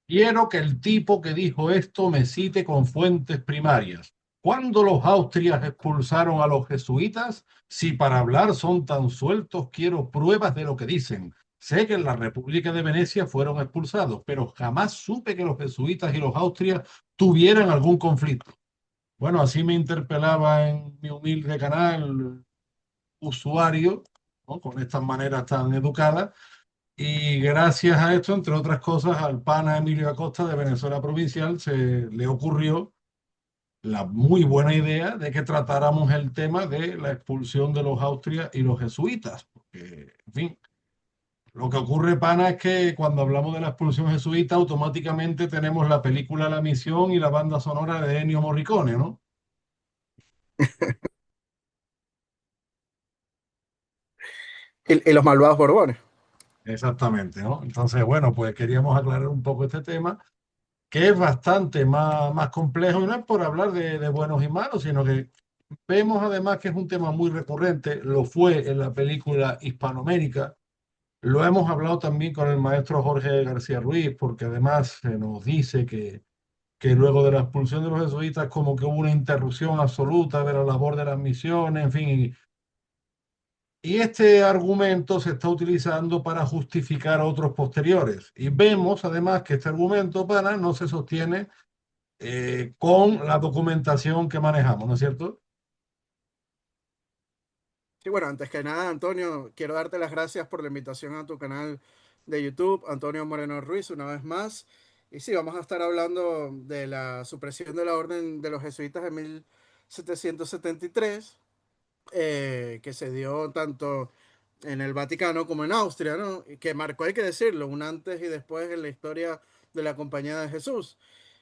Quiero que el tipo que dijo esto me cite con fuentes primarias. ¿Cuándo los austrias expulsaron a los jesuitas? Si para hablar son tan sueltos, quiero pruebas de lo que dicen. Sé que en la República de Venecia fueron expulsados, pero jamás supe que los jesuitas y los austrias tuvieran algún conflicto. Bueno, así me interpelaba en mi humilde canal usuario, ¿no? Con estas maneras tan educadas. Y gracias a esto, entre otras cosas, al pana Emilio Acosta de Venezuela Provincial se le ocurrió la muy buena idea de que tratáramos el tema de la expulsión de los austrias y los jesuitas. Porque, en fin, lo que ocurre, pana, es que cuando hablamos de la expulsión jesuita, automáticamente tenemos la película La Misión y la banda sonora de Ennio Morricone, ¿no? Y los malvados Borbones. Exactamente, ¿no? Entonces, bueno, pues queríamos aclarar un poco este tema, que es bastante más complejo, y no es por hablar de buenos y malos, sino que vemos además que es un tema muy recurrente, lo fue en la película Hispanoamérica, lo hemos hablado también con el maestro Jorge García Ruiz, porque además se nos dice que luego de la expulsión de los jesuitas como que hubo una interrupción absoluta de la labor de las misiones, en fin, y este argumento se está utilizando para justificar otros posteriores. Y vemos además que este argumento para no se sostiene con la documentación que manejamos, ¿no es cierto? Sí, bueno, antes que nada, Antonio, quiero darte las gracias por la invitación a tu canal de YouTube, Antonio Moreno Ruiz, una vez más. Y sí, vamos a estar hablando de la supresión de la Orden de los Jesuitas en 1773, que se dio tanto en el Vaticano como en Austria, ¿no? Y que marcó, hay que decirlo, un antes y después en la historia de la Compañía de Jesús.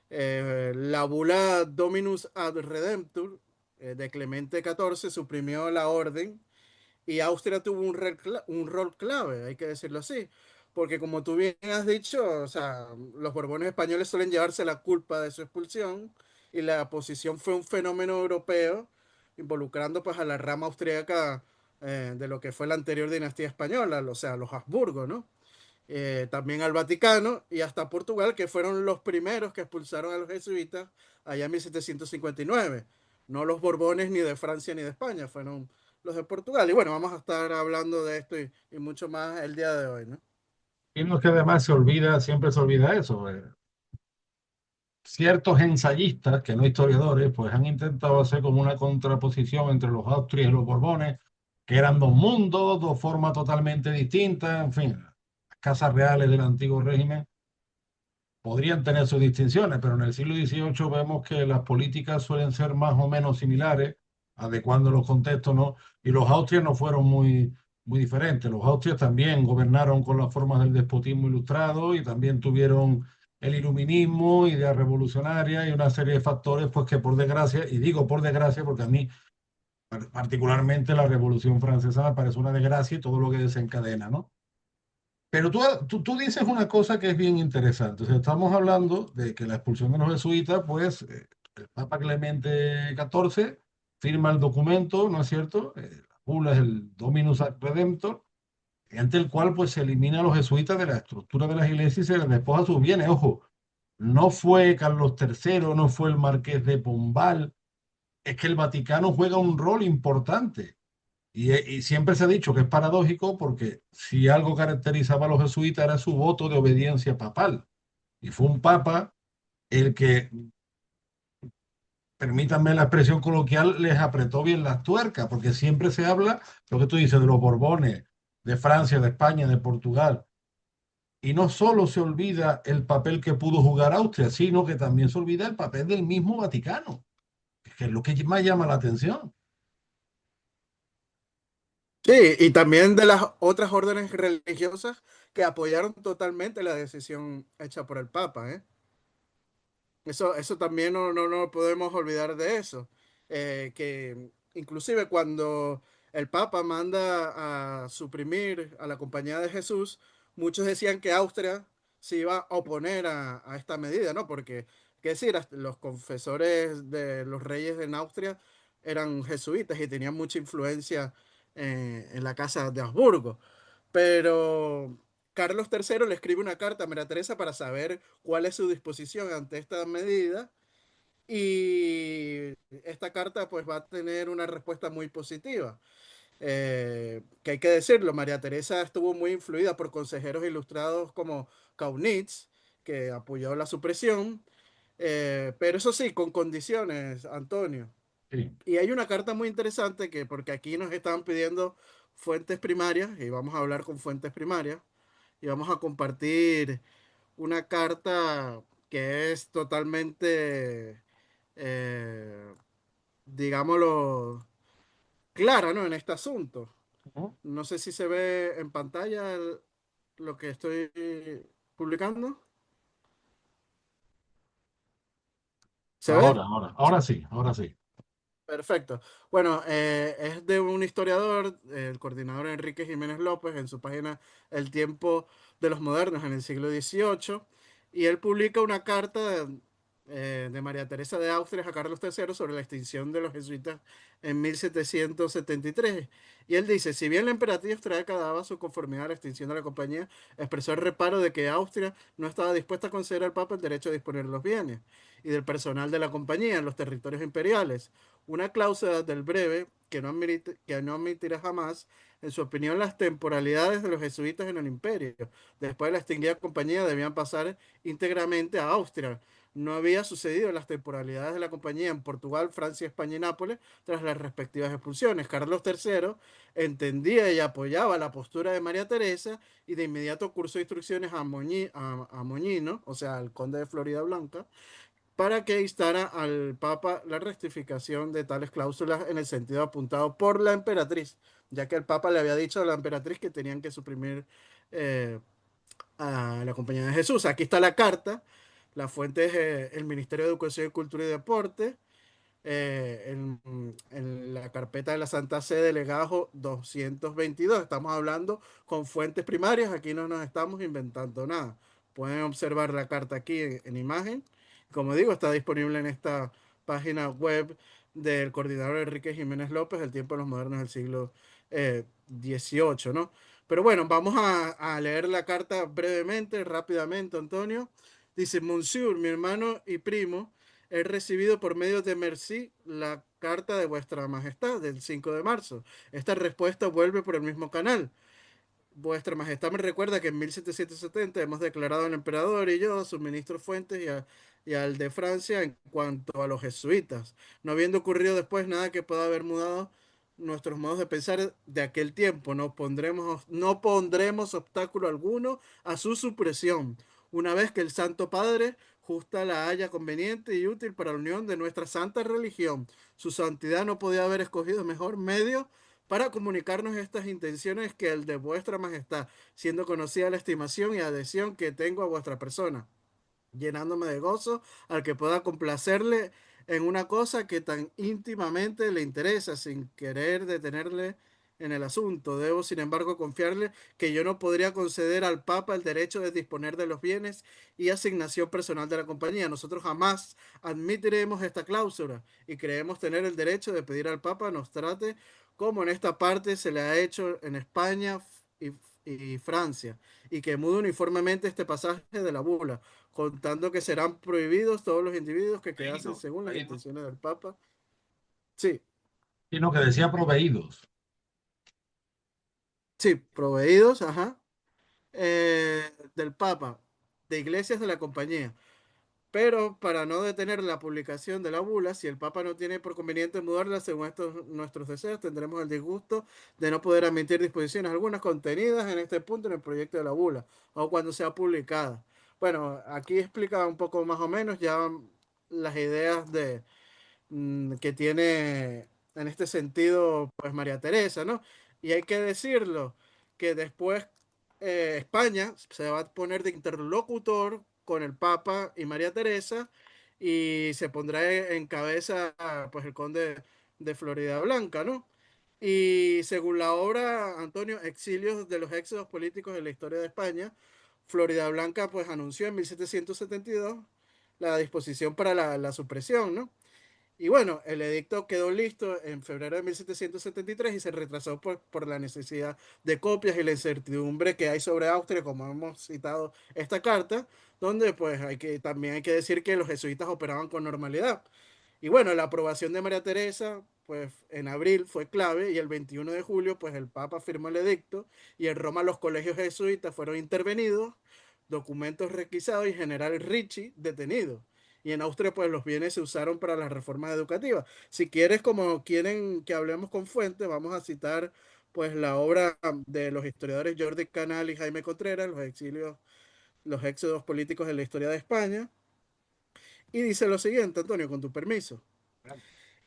La bula Dominus ad Redemptor de Clemente XIV suprimió la orden y Austria tuvo un rol clave, hay que decirlo así, porque como tú bien has dicho, o sea, los Borbones españoles suelen llevarse la culpa de su expulsión y la posición fue un fenómeno europeo involucrando pues a la rama austríaca de lo que fue la anterior dinastía española, o sea, los Habsburgo, ¿no? También al Vaticano y hasta Portugal, que fueron los primeros que expulsaron a los jesuitas allá en 1759. No los Borbones ni de Francia ni de España, fueron los de Portugal. Y bueno, vamos a estar hablando de esto y mucho más el día de hoy, ¿no? Y no es que además se olvida, siempre se olvida eso. Ciertos ensayistas, que no historiadores, pues han intentado hacer como una contraposición entre los Austrias y los Borbones, que eran dos mundos, dos formas totalmente distintas, en fin, las casas reales del antiguo régimen podrían tener sus distinciones, pero en el siglo XVIII vemos que las políticas suelen ser más o menos similares, adecuando los contextos, ¿no? Y los austrias no fueron muy diferentes. Los austrias también gobernaron con las formas del despotismo ilustrado y también tuvieron el iluminismo, ideas revolucionarias y una serie de factores, pues que por desgracia, y digo por desgracia porque a mí particularmente la Revolución Francesa me parece una desgracia y todo lo que desencadena, ¿no? Pero tú dices una cosa que es bien interesante. O sea, estamos hablando de que la expulsión de los jesuitas, pues el Papa Clemente XIV firma el documento, ¿no es cierto? La bula es el Dominus Ad Redemptor, ante el cual pues se elimina a los jesuitas de la estructura de las iglesias y se les despoja sus bienes. Ojo, no fue Carlos III, no fue el Marqués de Pombal, es que el Vaticano juega un rol importante. Y siempre se ha dicho que es paradójico porque si algo caracterizaba a los jesuitas era su voto de obediencia papal. Y fue un papa el que, permítanme la expresión coloquial, les apretó bien las tuercas, porque siempre se habla, lo que tú dices, de los Borbones, de Francia, de España, de Portugal. Y no solo se olvida el papel que pudo jugar Austria, sino que también se olvida el papel del mismo Vaticano, que es lo que más llama la atención. Sí, y también de las otras órdenes religiosas que apoyaron totalmente la decisión hecha por el Papa, ¿eh? Eso también no podemos olvidar de eso. Que inclusive cuando el Papa manda a suprimir a la Compañía de Jesús, muchos decían que Austria se iba a oponer a esta medida, ¿no? Porque, qué decir, hasta los confesores de los reyes en Austria eran jesuitas y tenían mucha influencia en la casa de Habsburgo. Pero Carlos III le escribe una carta a María Teresa para saber cuál es su disposición ante esta medida y esta carta pues va a tener una respuesta muy positiva. Que hay que decirlo, María Teresa estuvo muy influida por consejeros ilustrados como Kaunitz, que apoyó la supresión, pero eso sí, con condiciones, Antonio. Sí. Y hay una carta muy interesante que, porque aquí nos estaban pidiendo fuentes primarias, y vamos a hablar con fuentes primarias, y vamos a compartir una carta que es totalmente, eh, digámoslo, clara, ¿no? En este asunto. Ujú. No sé si se ve en pantalla lo que estoy publicando. ¿Se ve? Ahora sí, ahora sí. Perfecto. Bueno, es de un historiador, el coordinador Enrique Jiménez López, en su página El tiempo de los modernos en el siglo XVIII, y él publica una carta de María Teresa de Austria a Carlos III sobre la extinción de los jesuitas en 1773. Y él dice, si bien la emperatriz austríaca daba su conformidad a la extinción de la compañía, expresó el reparo de que Austria no estaba dispuesta a conceder al Papa el derecho a disponer de los bienes y del personal de la compañía en los territorios imperiales, una cláusula del breve que no admitirá jamás, en su opinión, las temporalidades de los jesuitas en el imperio. Después de la extinguida compañía debían pasar íntegramente a Austria. No había sucedido las temporalidades de la compañía en Portugal, Francia, España y Nápoles tras las respectivas expulsiones. Carlos III entendía y apoyaba la postura de María Teresa y de inmediato cursó instrucciones a Moñino, o sea, al conde de Florida Blanca, para que instara al Papa la rectificación de tales cláusulas en el sentido apuntado por la emperatriz, ya que el Papa le había dicho a la emperatriz que tenían que suprimir eh, a la Compañía de Jesús. Aquí está la carta, la fuente es el Ministerio de Educación, Cultura y Deporte, en la carpeta de la Santa Sede, legajo 222. Estamos hablando con fuentes primarias, aquí no nos estamos inventando nada. Pueden observar la carta aquí en imagen. Como digo, está disponible en esta página web del coordinador Enrique Jiménez López, El tiempo de los modernos del siglo XVIII, ¿no? Pero bueno, vamos a leer la carta brevemente, rápidamente, Antonio. Dice, Monsieur, mi hermano y primo, he recibido por medio de Merci la carta de Vuestra Majestad del 5 de marzo. Esta respuesta vuelve por el mismo canal. Vuestra Majestad me recuerda que en 1770 hemos declarado al emperador y yo, sus ministros Fuentes y al de Francia en cuanto a los jesuitas, no habiendo ocurrido después nada que pueda haber mudado nuestros modos de pensar de aquel tiempo. No pondremos obstáculo alguno a su supresión, una vez que el Santo Padre justa la haya conveniente y útil para la unión de nuestra santa religión. Su santidad no podía haber escogido mejor medio para comunicarnos estas intenciones que el de vuestra majestad, siendo conocida la estimación y adhesión que tengo a vuestra persona, llenándome de gozo al que pueda complacerle en una cosa que tan íntimamente le interesa, sin querer detenerle en el asunto. Debo, sin embargo, confiarle que yo no podría conceder al Papa el derecho de disponer de los bienes y asignación personal de la compañía. Nosotros jamás admitiremos esta cláusula y creemos tener el derecho de pedir al Papa nos trate como en esta parte se le ha hecho en España y, y Francia, y que mude uniformemente este pasaje de la bula, contando que serán prohibidos todos los individuos que quedasen Proveídos, según las proveídos. intenciones del Papa. Sí, Sino que decía proveídos. sí, proveídos, ajá, del Papa, de iglesias de la compañía. Pero para no detener la publicación de la bula, si el Papa no tiene por conveniente mudarla según nuestros deseos, tendremos el disgusto de no poder admitir disposiciones algunas contenidas en este punto en el proyecto de la bula o cuando sea publicada. Bueno, aquí explica un poco más o menos ya las ideas que tiene en este sentido, pues María Teresa, ¿no? Y hay que decirlo, que después España se va a poner de interlocutor con el Papa y María Teresa y se pondrá en cabeza, pues, el conde de Florida Blanca, ¿no? Y según la obra, Antonio, Exilios de los éxodos políticos en la historia de España, Florida Blanca, pues, anunció en 1772 la disposición para la supresión, ¿no? Y bueno, el edicto quedó listo en febrero de 1773 y se retrasó por la necesidad de copias y la incertidumbre que hay sobre Austria, como hemos citado esta carta, donde pues también hay que decir que los jesuitas operaban con normalidad. Y bueno, la aprobación de María Teresa, pues en abril fue clave y el 21 de julio, pues el Papa firmó el edicto y en Roma los colegios jesuitas fueron intervenidos, documentos requisados y General Ricci detenido. Y en Austria, pues los bienes se usaron para las reformas educativas. Si quieres, como quieren que hablemos con fuentes, vamos a citar pues la obra de los historiadores Jordi Canal y Jaime Contreras, los exilios, los éxodos políticos en la historia de España. Y dice lo siguiente, Antonio, con tu permiso.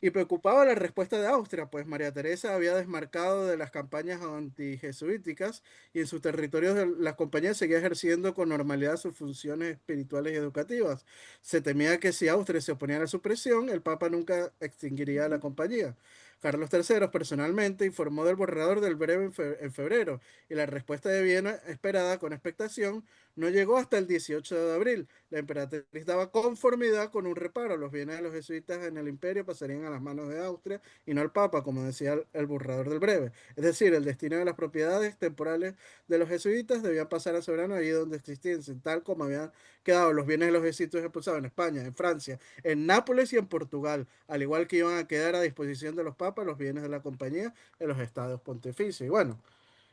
Y preocupaba la respuesta de Austria, pues María Teresa había desmarcado de las campañas antijesuíticas y en sus territorios la compañía seguía ejerciendo con normalidad sus funciones espirituales y educativas. Se temía que si Austria se oponía a la supresión, el Papa nunca extinguiría la compañía. Carlos III personalmente informó del borrador del breve en febrero y la respuesta de Viena, esperada con expectación, no llegó hasta el 18 de abril. La emperatriz daba conformidad con un reparo. Los bienes de los jesuitas en el imperio pasarían a las manos de Austria y no al Papa, como decía el borrador del breve. Es decir, el destino de las propiedades temporales de los jesuitas debían pasar al soberano allí donde existiesen, tal como habían quedado los bienes de los jesuitas expulsados en España, en Francia, en Nápoles y en Portugal, al igual que iban a quedar a disposición de los papas los bienes de la compañía en los estados pontificios. Y bueno,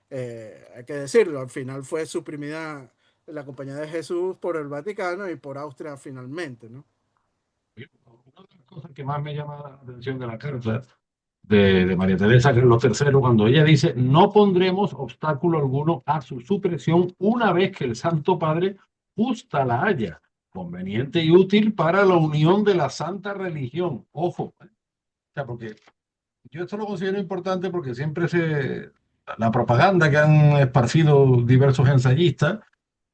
hay que decirlo, al final fue suprimida la Compañía de Jesús por el Vaticano y por Austria finalmente, ¿no? Una de las cosas que más me llama la atención de la carta de María Teresa, que es lo tercero, cuando ella dice, no pondremos obstáculo alguno a su supresión una vez que el Santo Padre justa la haya, conveniente y útil para la unión de la santa religión. Ojo, o sea, porque yo esto lo considero importante porque siempre la propaganda que han esparcido diversos ensayistas,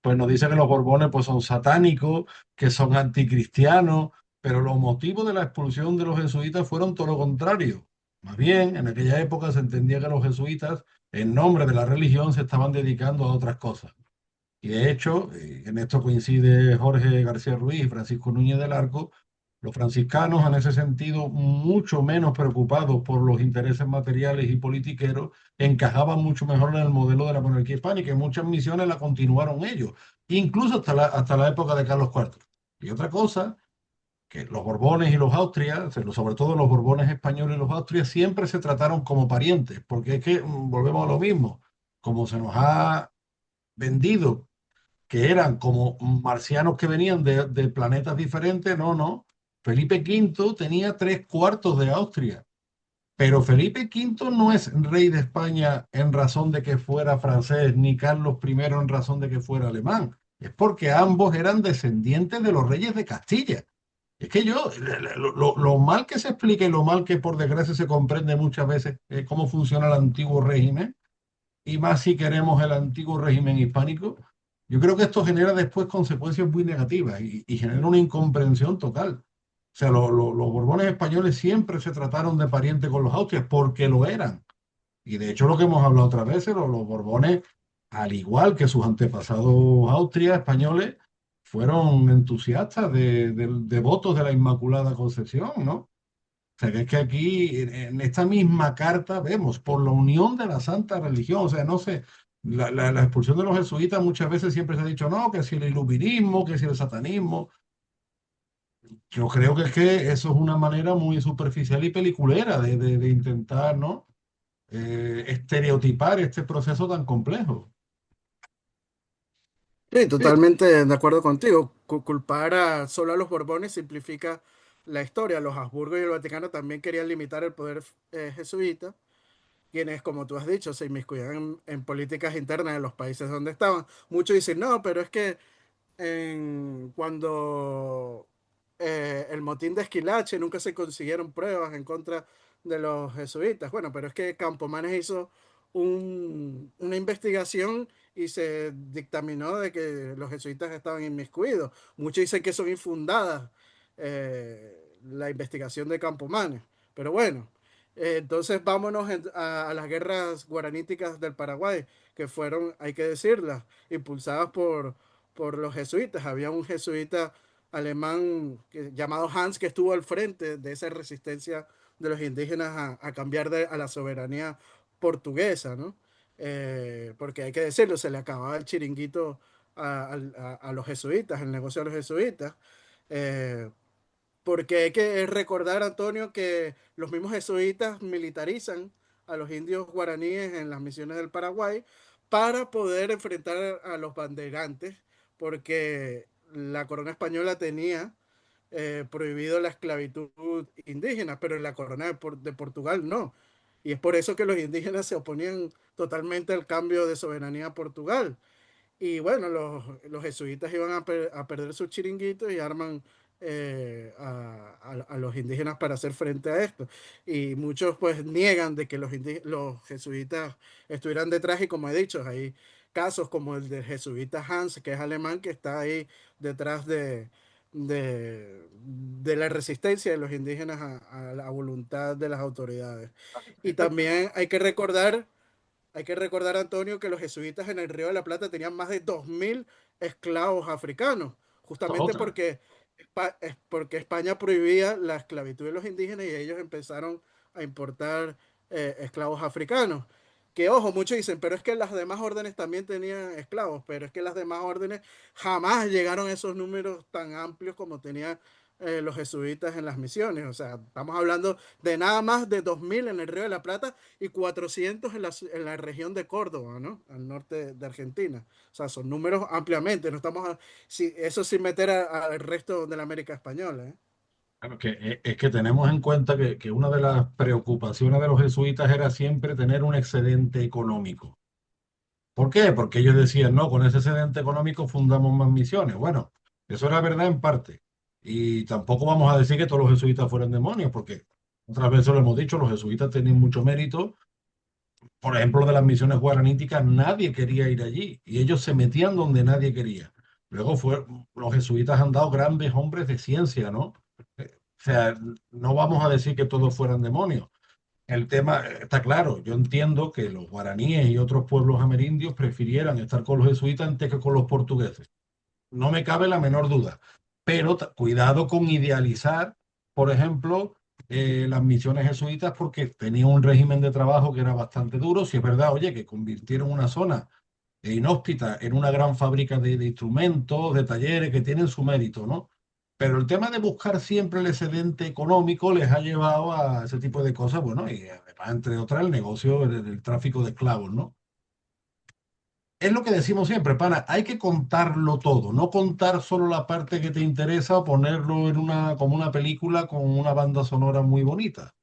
pues nos dice que los Borbones pues son satánicos, que son anticristianos, pero los motivos de la expulsión de los jesuitas fueron todo lo contrario. Más bien, en aquella época se entendía que los jesuitas, en nombre de la religión, se estaban dedicando a otras cosas. Y de hecho, en esto coincide Jorge García Ruiz y Francisco Núñez del Arco, los franciscanos en ese sentido, mucho menos preocupados por los intereses materiales y politiqueros, encajaban mucho mejor en el modelo de la monarquía hispánica y muchas misiones la continuaron ellos, incluso hasta la época de Carlos IV. Y otra cosa, que los Borbones y los Austrias, sobre todo los Borbones españoles y los Austrias, siempre se trataron como parientes, porque es que volvemos a lo mismo, como se nos ha vendido que eran como marcianos que venían de planetas diferentes. No, no. Felipe V tenía tres cuartos de Austria, pero Felipe V no es rey de España en razón de que fuera francés, ni Carlos I en razón de que fuera alemán. Es porque ambos eran descendientes de los reyes de Castilla. Es que lo mal que se explica y lo mal que por desgracia se comprende muchas veces cómo funciona el antiguo régimen, y más si queremos el antiguo régimen hispánico, yo creo que esto genera después consecuencias muy negativas y genera una incomprensión total. O sea, los Borbones españoles siempre se trataron de pariente con los Austrias porque lo eran. Y de hecho lo que hemos hablado otras veces, los Borbones, al igual que sus antepasados Austria españoles, fueron entusiastas devotos de la Inmaculada Concepción, ¿no? O sea, que es que aquí, en esta misma carta, vemos, por la unión de la santa religión, o sea, no sé, la expulsión de los jesuitas muchas veces siempre se ha dicho, no, que si el iluminismo, que si el satanismo. Yo creo que es que eso es una manera muy superficial y peliculera de intentar, ¿no? Estereotipar este proceso tan complejo. Sí, Sí, totalmente de acuerdo contigo. Culpar solo a los Borbones simplifica la historia. Los Habsburgo y el Vaticano también querían limitar el poder jesuita, quienes, como tú has dicho, se inmiscuían en políticas internas de los países donde estaban. Muchos dicen, no, pero es que cuando el motín de Esquilache nunca se consiguieron pruebas en contra de los jesuitas. Bueno, pero es que Campomanes hizo una investigación y se dictaminó de que los jesuitas estaban inmiscuidos. Muchos dicen que son infundadas la investigación de Campomanes. Pero bueno, entonces vámonos a las guerras guaraníticas del Paraguay, que fueron, hay que decirlas, impulsadas por los jesuitas. Había un jesuita alemán llamado Hans, que estuvo al frente de esa resistencia de los indígenas a cambiar a la soberanía portuguesa, ¿no? Porque hay que decirlo, se le acababa el chiringuito a los jesuitas, el negocio de los jesuitas. Eh, Porque hay que recordar, Antonio, que los mismos jesuitas militarizan a los indios guaraníes en las misiones del Paraguay para poder enfrentar a los banderantes, porque la corona española tenía prohibido la esclavitud indígena, pero en la corona de Portugal no. Y es por eso que los indígenas se oponían totalmente al cambio de soberanía a Portugal. Y bueno, los jesuitas iban a perder sus chiringuitos y arman a los indígenas para hacer frente a esto. Y muchos pues niegan de que los jesuitas estuvieran detrás y como he dicho, hay casos como el del jesuita Hans, que es alemán, que está ahí detrás de la resistencia de los indígenas a la voluntad de las autoridades. Y también hay que recordar, Antonio, que los jesuitas en el Río de la Plata tenían más de 2.000 esclavos africanos, Esa es justamente otra. porque España prohibía la esclavitud de los indígenas y ellos empezaron a importar esclavos africanos. Que ojo, muchos dicen, pero es que las demás órdenes también tenían esclavos, pero es que las demás órdenes jamás llegaron a esos números tan amplios como tenían los jesuitas en las misiones. O sea, estamos hablando de nada más de 2.000 en el Río de la Plata y 400 en la región de Córdoba, ¿no? Al norte de Argentina. O sea, son números ampliamente, no estamos eso sin meter al resto de la América Española, ¿eh? Claro, es que tenemos en cuenta que una de las preocupaciones de los jesuitas era siempre tener un excedente económico. ¿Por qué? Porque ellos decían, no, con ese excedente económico fundamos más misiones. Bueno, eso era verdad en parte. Y tampoco vamos a decir que todos los jesuitas fueran demonios, porque otras veces lo hemos dicho, los jesuitas tenían mucho mérito. Por ejemplo, de las misiones guaraníticas, nadie quería ir allí y ellos se metían donde nadie quería. Luego los jesuitas han dado grandes hombres de ciencia, ¿no? O sea, no vamos a decir que todos fueran demonios. El tema está claro. Yo entiendo que los guaraníes y otros pueblos amerindios prefirieran estar con los jesuitas antes que con los portugueses. No me cabe la menor duda. Pero cuidado con idealizar, por ejemplo, las misiones jesuitas porque tenían un régimen de trabajo que era bastante duro. Si es verdad, oye, que convirtieron una zona inhóspita en una gran fábrica de instrumentos, de talleres que tienen su mérito, ¿no? Pero el tema de buscar siempre el excedente económico les ha llevado a ese tipo de cosas, bueno, y además, entre otras, el negocio del tráfico de esclavos, ¿no? Es lo que decimos siempre, pana, hay que contarlo todo, no contar solo la parte que te interesa o ponerlo como una película con una banda sonora muy bonita.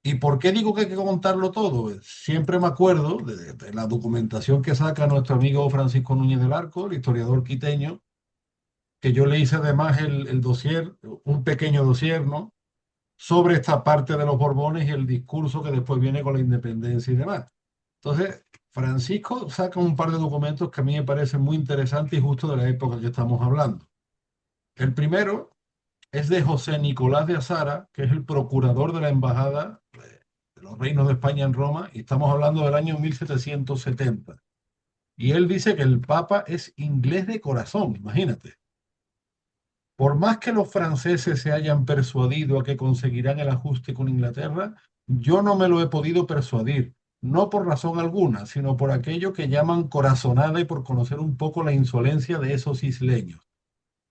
¿Y por qué digo que hay que contarlo todo? Siempre me acuerdo de la documentación que saca nuestro amigo Francisco Núñez del Arco, el historiador quiteño, que yo le hice además el dossier, un pequeño dossier, ¿no? Sobre esta parte de los Borbones y el discurso que después viene con la independencia y demás. Entonces, Francisco saca un par de documentos que a mí me parecen muy interesantes y justo de la época que estamos hablando. El primero es de José Nicolás de Azara, que es el procurador de la Embajada de los Reinos de España en Roma, y estamos hablando del año 1770. Y él dice que el Papa es inglés de corazón, imagínate. Por más que los franceses se hayan persuadido a que conseguirán el ajuste con Inglaterra, yo no me lo he podido persuadir, no por razón alguna, sino por aquello que llaman corazonada y por conocer un poco la insolencia de esos isleños.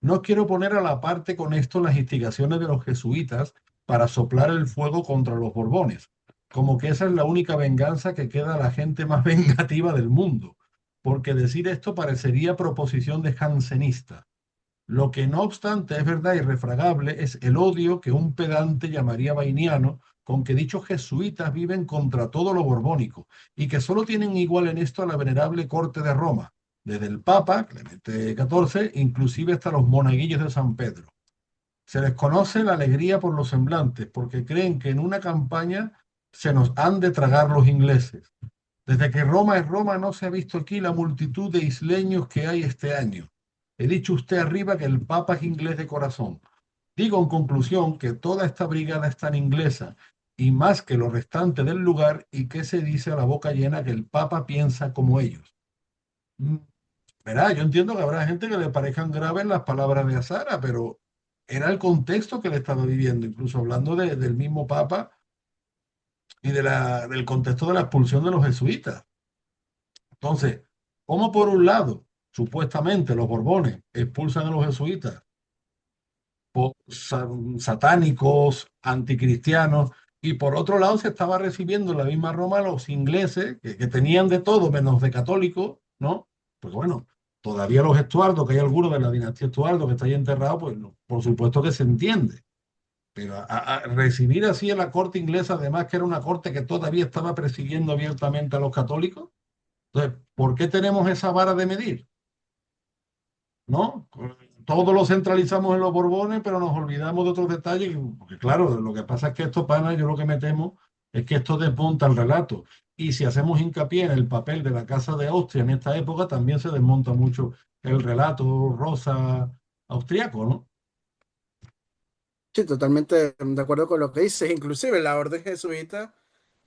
No quiero poner a la parte con esto las instigaciones de los jesuitas para soplar el fuego contra los Borbones, como que esa es la única venganza que queda a la gente más vengativa del mundo, porque decir esto parecería proposición de jansenista. Lo que no obstante es verdad irrefragable es el odio que un pedante llamaría vainiano con que dichos jesuitas viven contra todo lo borbónico y que solo tienen igual en esto a la venerable corte de Roma, desde el Papa, Clemente XIV, inclusive hasta los monaguillos de San Pedro. Se les conoce la alegría por los semblantes, porque creen que en una campaña se nos han de tragar los ingleses. Desde que Roma es Roma no se ha visto aquí la multitud de isleños que hay este año. He dicho usted arriba que el Papa es inglés de corazón. Digo en conclusión que toda esta brigada es tan inglesa y más que lo restante del lugar y que se dice a la boca llena que el Papa piensa como ellos. Mm, Verá, yo entiendo que habrá gente que le parezcan graves las palabras de Azara, pero era el contexto que le estaba viviendo, incluso hablando del mismo Papa y del contexto de la expulsión de los jesuitas. Entonces, ¿cómo por un lado, supuestamente los Borbones expulsan a los jesuitas por satánicos, anticristianos, y por otro lado se estaba recibiendo en la misma Roma a los ingleses, que tenían de todo menos de católicos, ¿no? Pues bueno, todavía los Estuardo, que hay algunos de la dinastía Estuardo que está ahí enterrado, pues no, por supuesto que se entiende. Pero a recibir así a la corte inglesa, además que era una corte que todavía estaba persiguiendo abiertamente a los católicos, entonces, ¿por qué tenemos esa vara de medir? ¿No? Todo lo centralizamos en los Borbones, pero nos olvidamos de otros detalles, porque claro, lo que pasa es que esto, pana, yo lo que me temo es que esto desmonta el relato. Y si hacemos hincapié en el papel de la Casa de Austria en esta época, también se desmonta mucho el relato rosa austriaco, ¿no? Sí, totalmente de acuerdo con lo que dices. Inclusive la orden jesuita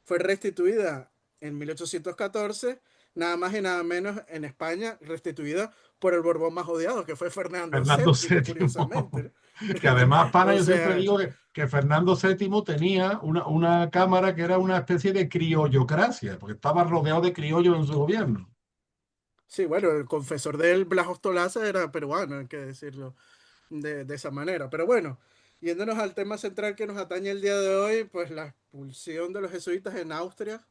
fue restituida en 1814, nada más y nada menos en España, restituida por el Borbón más odiado, que fue Fernando Fernando VII, VII, curiosamente. que además, pana, O yo siempre sea, digo que Fernando VII tenía una cámara que era una especie de criollocracia, porque estaba rodeado de criollos en su gobierno. sí, bueno, el confesor de él, Blas Ostolaza, era peruano, hay que decirlo de esa manera. Pero bueno, yéndonos al tema central que nos atañe el día de hoy, pues la expulsión de los jesuitas en Austria,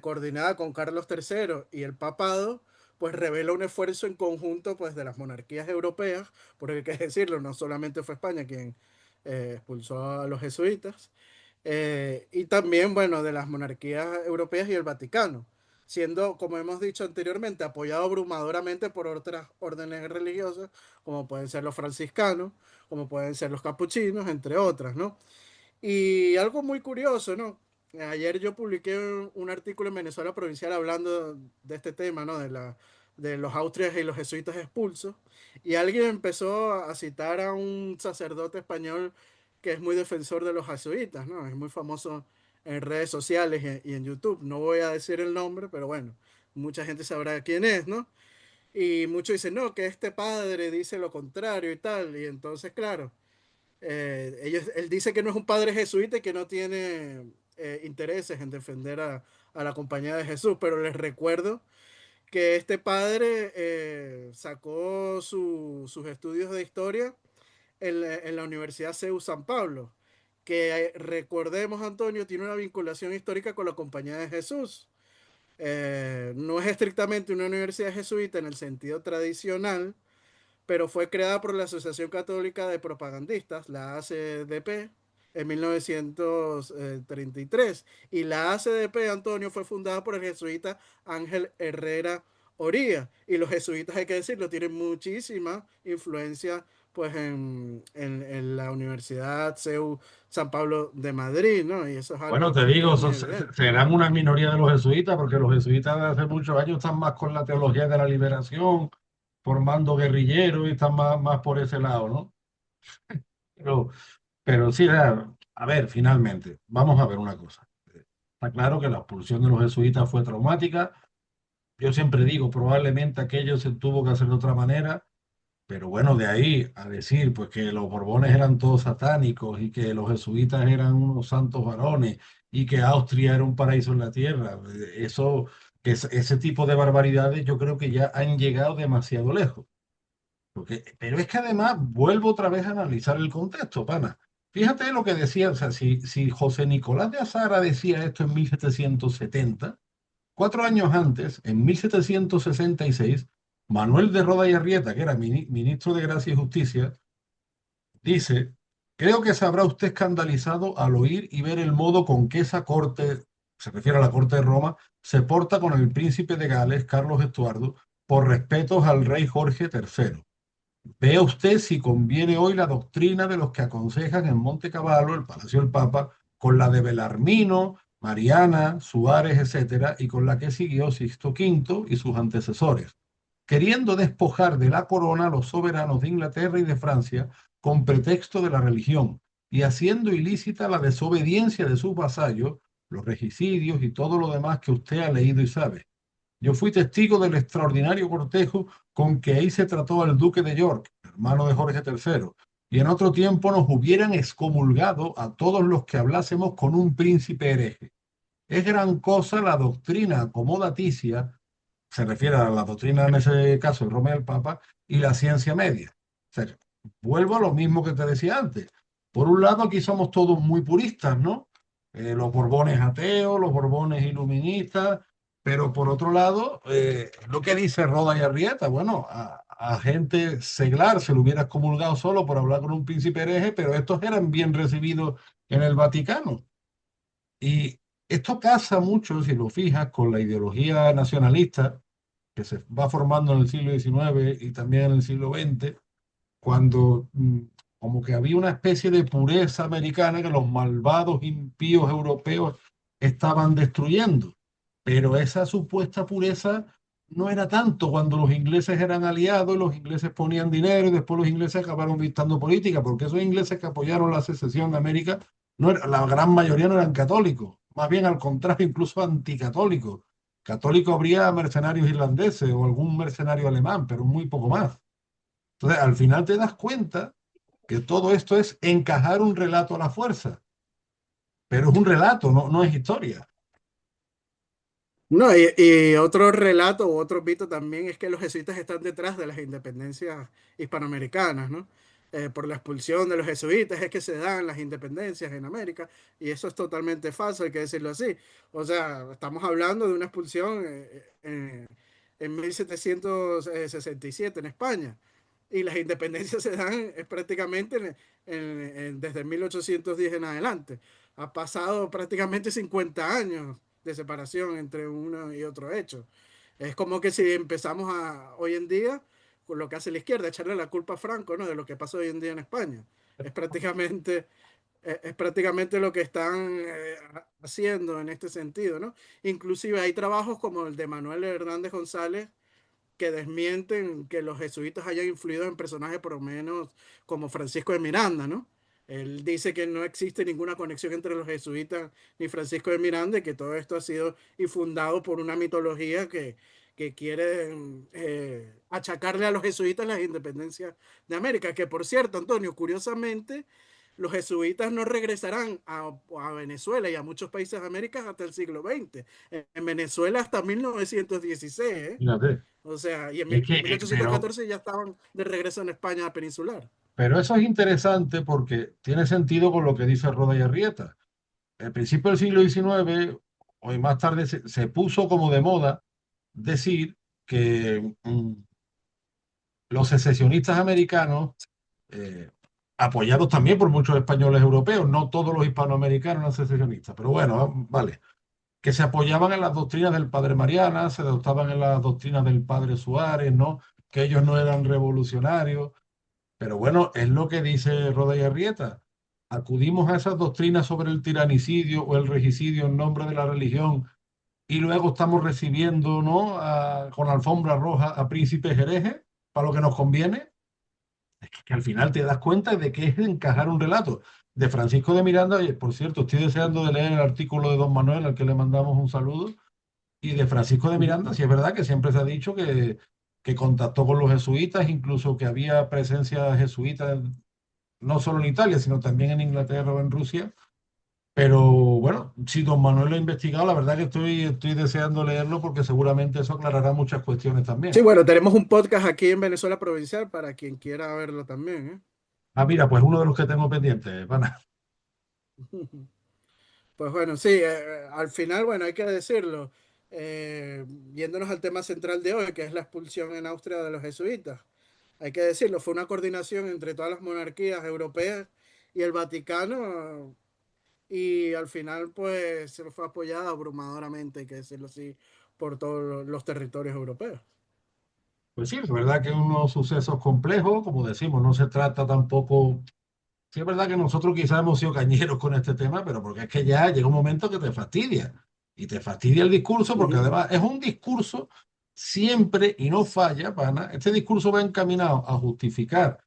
coordinada con Carlos III y el papado, pues revela un esfuerzo en conjunto pues de las monarquías europeas, porque hay que decirlo, no solamente fue España quien expulsó a los jesuitas, y también, bueno, de las monarquías europeas y el Vaticano, siendo, como hemos dicho anteriormente, apoyado abrumadoramente por otras órdenes religiosas, como pueden ser los franciscanos, como pueden ser los capuchinos, entre otras, ¿no? Y algo muy curioso, ¿no? Ayer yo publiqué un artículo en Venezuela Provincial hablando de este tema, ¿no? De los austrias y los jesuitas expulsos. Y alguien empezó a citar a un sacerdote español que es muy defensor de los jesuitas, ¿no? Es muy famoso en redes sociales y en YouTube. No voy a decir el nombre, pero bueno, mucha gente sabrá quién es, ¿no? Y muchos dicen, no, que este padre dice lo contrario y tal. Y entonces, claro. Él dice que no es un padre jesuita y que no tiene intereses en defender a la compañía de Jesús, pero les recuerdo que este padre sacó sus estudios de historia en la Universidad CEU San Pablo, que recordemos, Antonio, tiene una vinculación histórica con la compañía de Jesús. No es estrictamente una universidad jesuita en el sentido tradicional, pero fue creada por la Asociación Católica de Propagandistas, la ACDP, en 1933. Y la ACDP, Antonio, fue fundada por el jesuita Ángel Herrera Oría. Y los jesuitas, hay que decirlo, tienen muchísima influencia pues en la Universidad CEU San Pablo de Madrid, ¿no? Y eso es Bueno, algo te que digo, es muy evidente. serán una minoría de los jesuitas, porque los jesuitas de hace muchos años están más con la teología de la liberación, formando guerrilleros y están más por ese lado, ¿no? Pero, pero sí, a ver, finalmente, vamos a ver una cosa. Está claro que la expulsión de los jesuitas fue traumática. Yo siempre digo, probablemente aquello se tuvo que hacer de otra manera. Pero bueno, de ahí a decir pues que los Borbones eran todos satánicos y que los jesuitas eran unos santos varones y que Austria era un paraíso en la tierra, eso, ese tipo de barbaridades yo creo que ya han llegado demasiado lejos. Pero es que además vuelvo otra vez a analizar el contexto, pana. Fíjate lo que decía, o sea, si José Nicolás de Azara decía esto en 1770, 4 años antes, en 1766, Manuel de Roda y Arrieta, que era ministro de Gracia y Justicia, dice, creo que se habrá usted escandalizado al oír y ver el modo con que esa corte, se refiere a la corte de Roma, se porta con el príncipe de Gales, Carlos Estuardo, por respetos al rey Jorge III. Vea usted si conviene hoy la doctrina de los que aconsejan en Monte Cavallo, el Palacio del Papa, con la de Belarmino, Mariana, Suárez, etcétera, y con la que siguió Sixto V y sus antecesores, queriendo despojar de la corona a los soberanos de Inglaterra y de Francia con pretexto de la religión, y haciendo ilícita la desobediencia de sus vasallos, los regicidios y todo lo demás que usted ha leído y sabe. Yo fui testigo del extraordinario cortejo con que ahí se trató al duque de York, hermano de Jorge III, y en otro tiempo nos hubieran excomulgado a todos los que hablásemos con un príncipe hereje. Es gran cosa la doctrina acomodaticia, se refiere a la doctrina en ese caso de Roma y el Papa, y la ciencia media. O sea, vuelvo a lo mismo que te decía antes. Por un lado, aquí somos todos muy puristas, ¿no? Los Borbones ateos, los Borbones iluministas, pero por otro lado, lo que dice Roda y Arrieta, bueno, a gente seglar se lo hubiera excomulgado solo por hablar con un príncipe hereje, pero estos eran bien recibidos en el Vaticano. Y esto casa mucho, si lo fijas, con la ideología nacionalista que se va formando en el siglo XIX y también en el siglo XX, cuando como que había una especie de pureza americana que los malvados impíos europeos estaban destruyendo. Pero esa supuesta pureza no era tanto cuando los ingleses eran aliados y los ingleses ponían dinero y después los ingleses acabaron dictando política, porque esos ingleses que apoyaron la secesión de América, no era, la gran mayoría no eran católicos, más bien al contrario, incluso anticatólicos. Católico habría mercenarios irlandeses o algún mercenario alemán, pero muy poco más. Entonces, al final te das cuenta que todo esto es encajar un relato a la fuerza, pero es un relato, no es historia. No, y otro relato o otro mito también es que los jesuitas están detrás de las independencias hispanoamericanas, ¿no? Por la expulsión de los jesuitas es que se dan las independencias en América y eso es totalmente falso, hay que decirlo así. O sea, estamos hablando de una expulsión en 1767 en España y las independencias se dan prácticamente desde 1810 en adelante. Ha pasado prácticamente 50 años de separación entre uno y otro hecho. Es como que si empezamos hoy en día, con lo que hace la izquierda, echarle la culpa a Franco, ¿no? De lo que pasa hoy en día en España. Es prácticamente lo que están haciendo en este sentido, ¿no? Inclusive hay trabajos como el de Manuel Hernández González que desmienten que los jesuitas hayan influido en personajes por lo menos como Francisco de Miranda, ¿no? Él dice que no existe ninguna conexión entre los jesuitas ni Francisco de Miranda y que todo esto ha sido infundado por una mitología que quiere achacarle a los jesuitas la independencia de América. Que por cierto, Antonio, curiosamente, los jesuitas no regresarán a Venezuela y a muchos países de América hasta el siglo XX. En Venezuela hasta 1916, ¿eh? Fíjate. O sea, y Es que, en 1814 ya estaban de regreso en España peninsular. pero eso es interesante porque tiene sentido con lo que dice Roda y Arrieta. Al principio del siglo XIX, hoy más tarde, se puso como de moda decir que los secesionistas americanos, eh, apoyados también por muchos españoles europeos, no todos los hispanoamericanos eran secesionistas, pero bueno, vale, que se apoyaban en las doctrinas del padre Mariana, se adoptaban en las doctrinas del padre Suárez, ¿no? Que ellos no eran revolucionarios, pero bueno, es lo que dice Roda y Arrieta. Acudimos a esas doctrinas sobre el tiranicidio o el regicidio en nombre de la religión y luego estamos recibiendo, ¿no? Con alfombra roja a príncipes herejes para lo que nos conviene. Es que al final te das cuenta de que es encajar un relato de Francisco de Miranda. Y por cierto, estoy deseando de leer el artículo de don Manuel, al que le mandamos un saludo. Y de Francisco de Miranda, sí es verdad que siempre se ha dicho que contactó con los jesuitas, incluso que había presencia jesuita no solo en Italia, sino también en Inglaterra o en Rusia. Pero bueno, si don Manuel lo ha investigado, la verdad que estoy deseando leerlo porque seguramente eso aclarará muchas cuestiones Sí, también. bueno, tenemos un podcast aquí en Venezuela Provincial para quien quiera verlo también, ¿eh? Ah, mira, pues uno de los que tengo pendientes, pana. Pues bueno, sí, al final, bueno, hay que decirlo, yéndonos al tema central de hoy, que es la expulsión en Austria de los jesuitas. Hay que decirlo, fue una coordinación entre todas las monarquías europeas y el Vaticano, y al final, pues, se fue apoyada abrumadoramente, hay que decirlo así, por todos los territorios europeos. Pues sí, es verdad que unos sucesos complejos, como decimos, no se trata tampoco. Sí, es verdad que nosotros quizás hemos sido cañeros con este tema, pero porque es que ya llega un momento que te fastidia. Y te fastidia el discurso, porque Ujú. además es un discurso siempre y no falla, pana. Este discurso va encaminado a justificar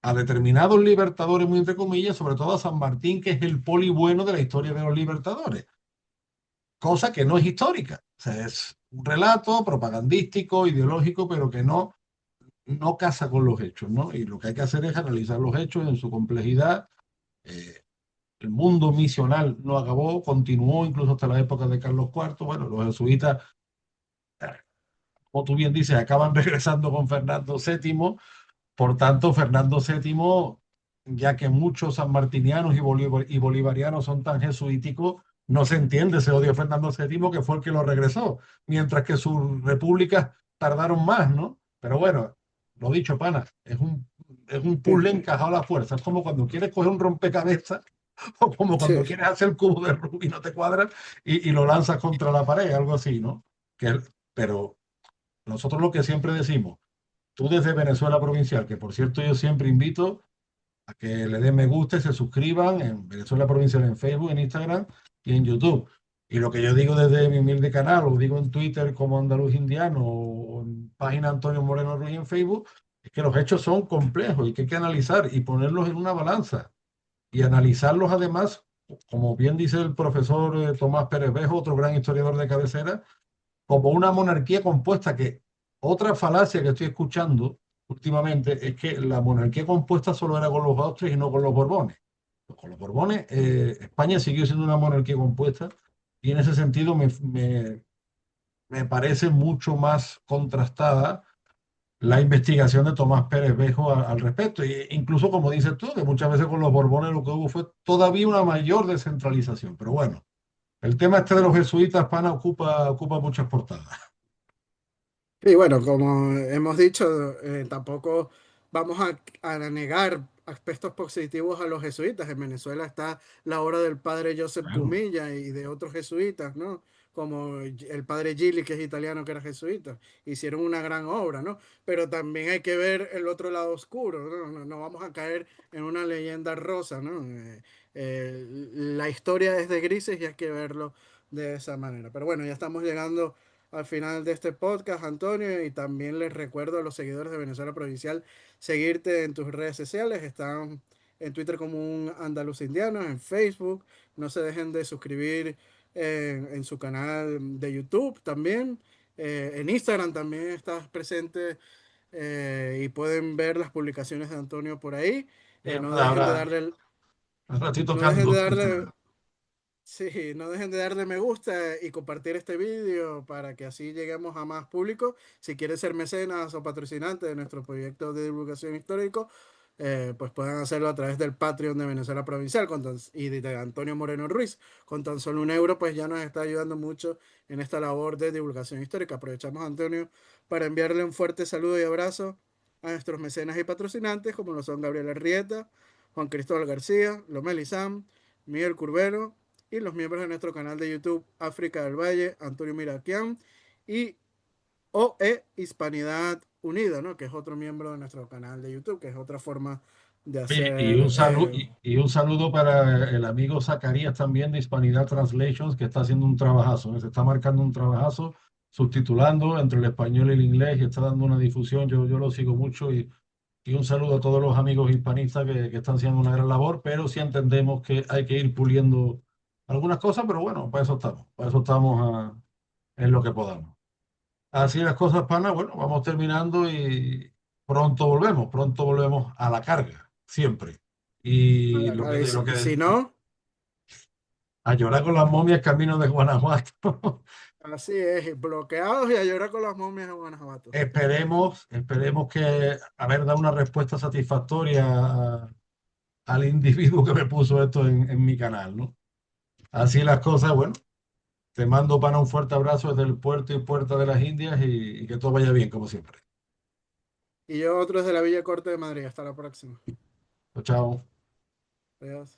a determinados libertadores, muy entre comillas, sobre todo a San Martín, que es el poli bueno de la historia de los libertadores, cosa que no es histórica. O sea, es un relato propagandístico, ideológico, pero que no no casa con los hechos, ¿no? Y lo que hay que hacer es analizar los hechos en su complejidad. Eh, el mundo misional no acabó, continuó incluso hasta la época de Carlos IV. Bueno, los jesuitas, como tú bien dices, acaban regresando con Fernando VII. Por tanto, Fernando VII, ya que muchos sanmartinianos y bolivarianos son tan jesuíticos, no se entiende ese odio a Fernando VII, que fue el que lo regresó, mientras que sus repúblicas tardaron más, ¿no? Pero bueno, lo dicho, pana, es un puzzle encajado a la fuerza. Es como cuando quieres coger un rompecabezas o como cuando Sí, quieres hacer el cubo de Rubik y no te cuadra y lo lanzas contra la pared, algo así, ¿no? Pero nosotros lo que siempre decimos, tú desde Venezuela Provincial, que por cierto yo siempre invito a que le den me gusta y se suscriban en Venezuela Provincial en Facebook, en Instagram y en YouTube. Y lo que yo digo desde mi humilde canal, o digo en Twitter como Andaluz Indiano, o en página Antonio Moreno Ruiz en Facebook, es que los hechos son complejos y que hay que analizar y ponerlos en una balanza. Y analizarlos además, como bien dice el profesor Tomás Pérez Bejo, otro gran historiador de cabecera, como una monarquía compuesta, que otra falacia que estoy escuchando últimamente es que la monarquía compuesta solo era con los Austrias y no con los Borbones. Pues con los Borbones, España siguió siendo una monarquía compuesta y en ese sentido me parece mucho más contrastada la investigación de Tomás Pérez Bejo al respecto. E incluso, como dices tú, que muchas veces con los Borbones lo que hubo fue todavía una mayor descentralización. Pero bueno, el tema este de los jesuitas, pana, ocupa muchas portadas. y bueno, como hemos dicho, tampoco vamos a negar aspectos positivos a los jesuitas. En Venezuela está la obra del padre Joseph Claro. Gumilla y de otros jesuitas, ¿no? Como el padre Gili, que es italiano, que era jesuita. Hicieron una gran obra, ¿no? Pero también hay que ver el otro lado oscuro, ¿no? No vamos a caer en una leyenda rosa, ¿no? La historia es de grises y hay que verlo de esa manera. Pero bueno, ya estamos llegando al final de este podcast, Antonio, y también les recuerdo a los seguidores de Venezuela Provincial seguirte en tus redes sociales. Están en Twitter como un andaluz indiano, en Facebook. No se dejen de suscribir en su canal de YouTube también. En Instagram también estás presente y pueden ver las publicaciones de Antonio por ahí. Y No dejen de ahora, darle, ahora estoy no dejen tocando de Twitter. darle Sí, no dejen de darle me gusta y compartir este vídeo para que así lleguemos a más público. Si quieren ser mecenas o patrocinantes de nuestro proyecto de divulgación histórico, pues pueden hacerlo a través del Patreon de Venezuela Provincial y de Antonio Moreno Ruiz. Con tan solo €1, pues ya nos está ayudando mucho en esta labor de divulgación histórica. Aprovechamos, Antonio, para enviarle un fuerte saludo y abrazo a nuestros mecenas y patrocinantes, como lo son Gabriel Arrieta, Juan Cristóbal García, Lomel Izam, Miguel Curbero y los miembros de nuestro canal de YouTube África del Valle, Antonio Miraquian y Hispanidad Unida, ¿no? Que es otro miembro de nuestro canal de YouTube, que es otra forma de Oye, y un hacer... saludo, y un saludo para el amigo Zacarías también de Hispanidad Translations, que está haciendo un trabajazo, ¿eh? Se está marcando un trabajazo, subtitulando entre el español y el inglés y está dando una difusión. Yo lo sigo mucho y un saludo a todos los amigos hispanistas que están haciendo una gran labor, pero sí entendemos que hay que ir puliendo algunas cosas, pero bueno, para eso estamos en lo que podamos. Así las cosas, pana, bueno, vamos terminando y pronto volvemos a la carga, siempre. Y lo que, lo que Si no, a llorar con las momias camino de Guanajuato. así es, bloqueados y a llorar con las momias de Guanajuato. Esperemos que haber dado una respuesta satisfactoria al individuo que me puso esto en mi canal, ¿no? Así las cosas, bueno, te mando para un fuerte abrazo desde el puerto y puerta de las Indias y que todo vaya bien, como siempre. Y yo otros de la Villa Corte de Madrid. Hasta la próxima. Chao. Adiós.